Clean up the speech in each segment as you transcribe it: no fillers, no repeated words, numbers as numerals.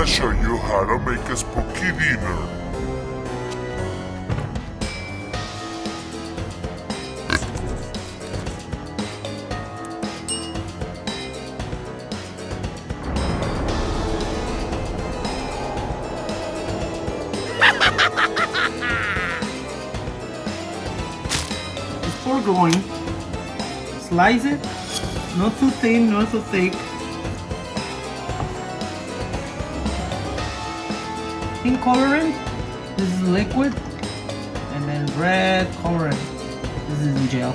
show you how to make a spooky dinner. Before going, slice it, not too thin, not too thick. Pink colorant, this is liquid, and then red colorant, this is in gel.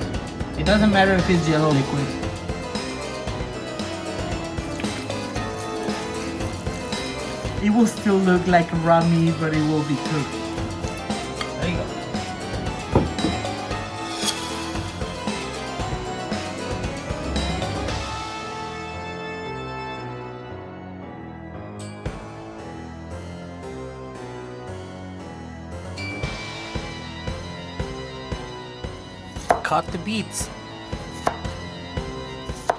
It doesn't matter if it's gel or liquid. It will still look like raw meat, but it will be cooked. There you go. Cut the beets.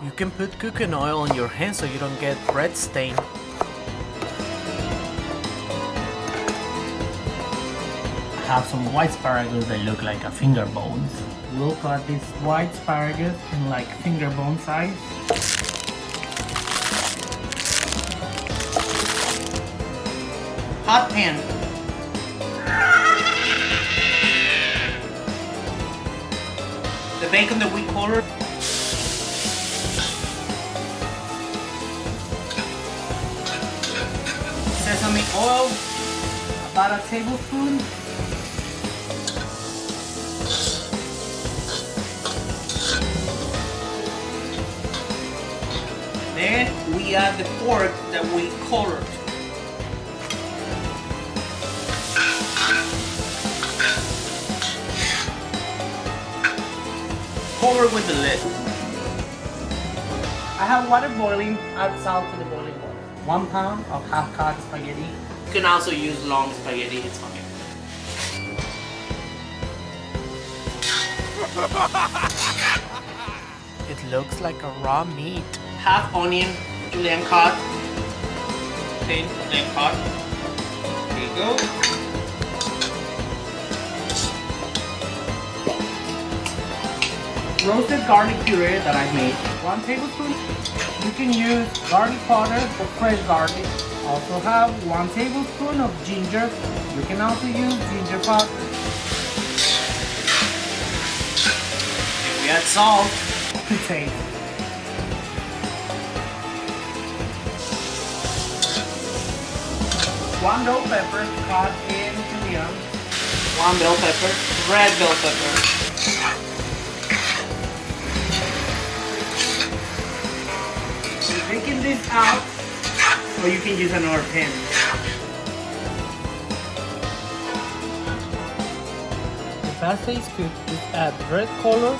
You can put cooking oil on your hands so you don't get bread stain. I have some white asparagus that look like a finger bones. We'll cut this white asparagus in like finger bone size. Hot pan. The bacon that we colored. Sesame oil, about a tablespoon. Then we add the pork that we colored. Cover with the lid. I have water boiling, add salt to the boiling water. 1 pound of half-cut spaghetti. You can also use long spaghetti, it's fine. It looks like a raw meat. Half onion, julienne cut. Thin julienne cut. There you go. Roasted garlic puree that I made. 1 tablespoon. You can use garlic powder or fresh garlic. Also have 1 tablespoon of ginger. You can also use ginger powder. And we add salt to taste. One bell pepper cut in julienne. 1 bell pepper, red bell pepper. Taking this out, or you can use another pan. The pasta is cooked, just add red color.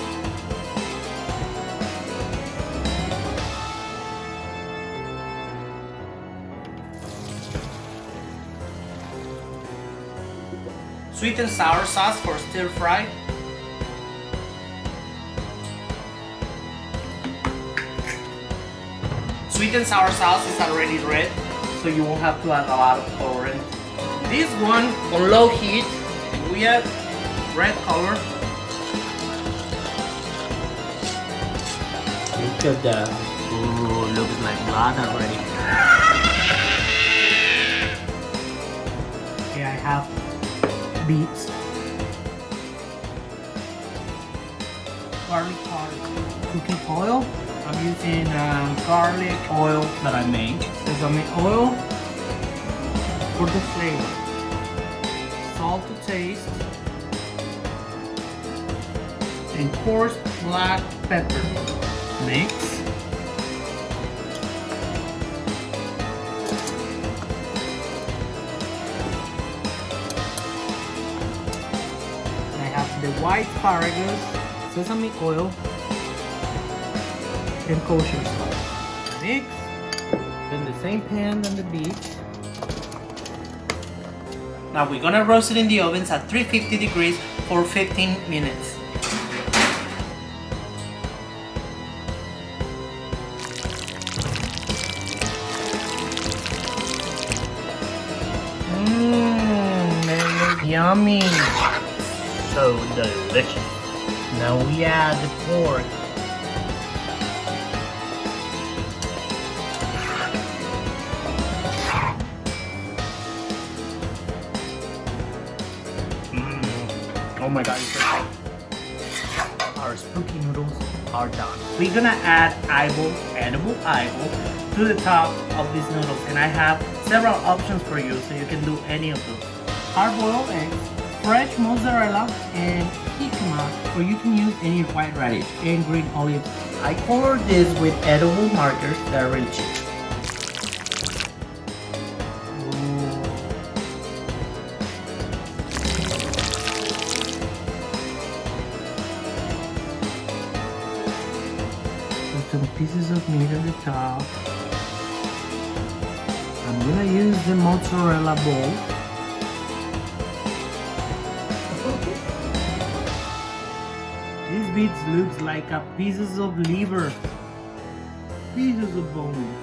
Sweet and sour sauce for stir fry. Sweet and sour sauce is already red, so you won't have to add a lot of colorant. This one on low heat, we add red color. Look at that. Ooh, looks like blood already. Okay, I have beets, garlic powder, cooking oil. I'm using garlic oil that I made. Sesame oil for the flavor. Salt to taste. And coarse black pepper. Mix. I have the white asparagus, sesame oil, and kosher salt. Mix. In the same pan than the beets. Now we're gonna roast it in the ovens at 350 degrees for 15 minutes. yummy. So delicious. Now we add the pork. Oh my god, it's so hot. Our spooky noodles are done. We're gonna add edible eyeballs to the top of these noodles, and I have several options for you, so you can do any of those. Hard-boiled eggs, fresh mozzarella, and jicama, or you can use any white radish and green olives. I colored this with edible markers that are really cheap. Some pieces of meat at the top. I'm gonna use the mozzarella ball. These bits looks like a pieces of liver, pieces of bones.